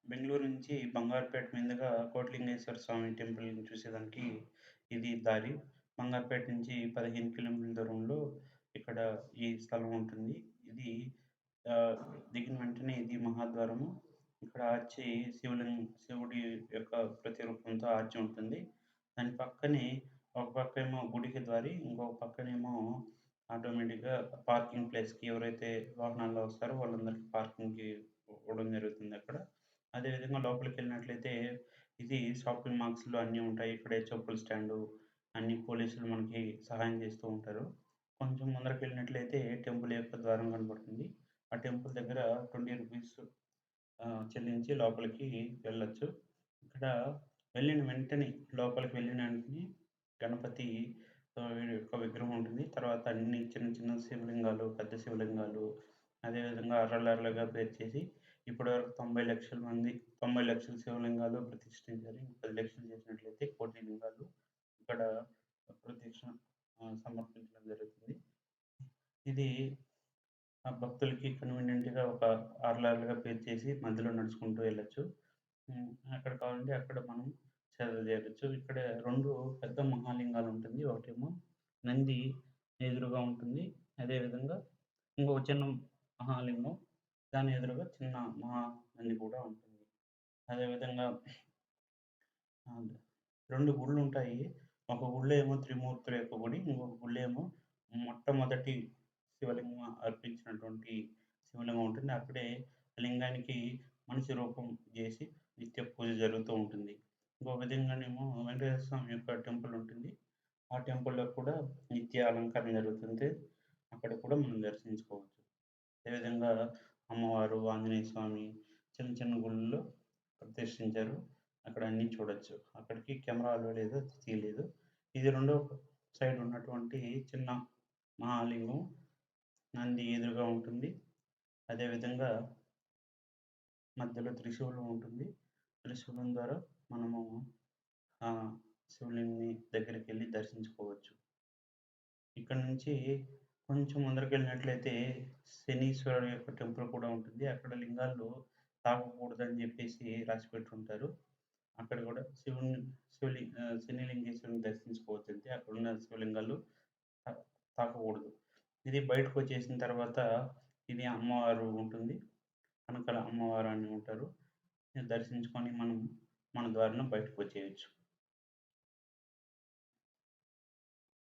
బెంగుళూరు నుంచి బంగారుపేట మీదుగా కోటిలింగేశ్వర స్వామి టెంపుల్‌ని చూసేదానికి ఇది దారి. బంగారుపేట నుంచి 15 కిలోమీటర్ల దూరంలో ఇక్కడ ఈ స్థలం ఉంటుంది. ఇది ఆహ్, దిగిన వెంటనే ఇది మహాద్వారము. ఇక్కడ ఆర్చి శివుడి యొక్క ప్రతిరూపంతో ఆర్చి ఉంటుంది. దాని పక్కనే ఒక పక్కేమో గుడికి దారి, ఇంకొక పక్కనేమో ఆటోమేటిక్‌గా పార్కింగ్ ప్లేస్‌కి ఎవరైతే వాహనాల్లో వస్తారో వాళ్ళందరికీ పార్కింగ్‌కి ఇవ్వడం జరుగుతుందక్కడ. అదే విధంగా లోపలికెళ్ళినట్లయితే ఇది షాపింగ్ మాల్స్‌లో అన్నీ ఉంటాయి. ఇక్కడే చెప్పుల స్టాండు, అన్ని పోలీసులు మనకి సహాయం చేస్తూ ఉంటారు. కొంచెం ముందరకెళ్ళినట్లయితే టెంపుల్ యొక్క ద్వారం కనపడుతుంది. ఆ టెంపుల్ దగ్గర ₹20 చెల్లించి లోపలికి వెళ్ళొచ్చు. ఇక్కడ వెళ్ళిన వెంటనే లోపలికి వెళ్ళిన వెంటనే గణపతి యొక్క విగ్రహం ఉంటుంది. తర్వాత అన్ని చిన్న చిన్న శివలింగాలు, పెద్ద శివలింగాలు, అదేవిధంగా అర్రలర్రలుగా పేర్చేసి ఇప్పటివరకు 90,00,000 శివలింగాలు ప్రతిష్ఠించారు. ఇంక 10,00,000 చేసినట్లయితే 1,00,00,000 లింగాలు ఇక్కడ సమర్పించడం జరుగుతుంది. ఇది భక్తులకి కన్వీనియంట్‌గా ఒక ఆర్‌లార్‌లుగా పేర్చేసి మధ్యలో నడుచుకుంటూ వెళ్ళొచ్చు. ఎక్కడ కావాలంటే అక్కడ మనం సేద తీరొచ్చు. ఇక్కడ 2 పెద్ద మహాలింగాలుంటుంది. ఒకటేమో నంది ఎదురుగా ఉంటుంది. అదే విధంగా ఇంకొక చిన్న మహాలింగం, దాని ఎదురుగా చిన్న నంది కూడా ఉంటుంది. అదే విధంగా 2 గుళ్ళుంటాయి. ఒక గుళ్ళో ఏమో త్రిమూర్తుల యొక్క గుడి. ఇంకొక గుళ్ళో ఏమో మొట్టమొదటి శివలింగం అర్పించినటువంటి శివలింగం ఉంటుంది. అక్కడే లింగానికి మనిషి రూపం జేసి నిత్య పూజ జరుగుతూ ఉంటుంది. ఇంకో విధంగానేమో వెంకటేశ్వర స్వామి యొక్క టెంపుల్ ఉంటుంది. ఆ టెంపుల్‌లో కూడా నిత్య అలంకరణ జరుగుతుంది. అక్కడ కూడా మనం దర్శించుకోవచ్చు. అదేవిధంగా అమ్మవారు, ఆంజనేయ స్వామి చిన్న చిన్న గుళ్ళలో ప్రతిష్ఠించారు. అక్కడ అన్నీ చూడొచ్చు. అక్కడికి కెమెరా అలో లేదు, తీయలేదు. ఇది రెండో సైడ్ ఉన్నటువంటి చిన్న మహాలింగం నంది ఎదురుగా ఉంటుంది. అదేవిధంగా మధ్యలో త్రిశూలం ఉంటుంది. త్రిశూలం ద్వారా మనము శివుడిని దగ్గరికెళ్ళి దర్శించుకోవచ్చు. ఇక్కడ నుంచి కొంచెం ముందరకెళ్ళినట్లయితే శనీశ్వరుడు యొక్క టెంపుల్ కూడా ఉంటుంది. అక్కడ లింగాలు తాకకూడదని జెప్పేసి రాసిపెట్టుంటారు. అక్కడ గూడా శని లింగేశ్వరుని దర్శించుకోవచ్చంతే. అక్కడున్న శివలింగాలు తా తాకకూడదు. ఇది బయటకొచ్చేసిన తర్వాత ఇది అమ్మవారు ఉంటుంది. వెనకాల అమ్మవారు అని ఉంటారు. ఇది దర్శించుకొని మనం మన ద్వారాన బయటకొచ్చేయొచ్చు.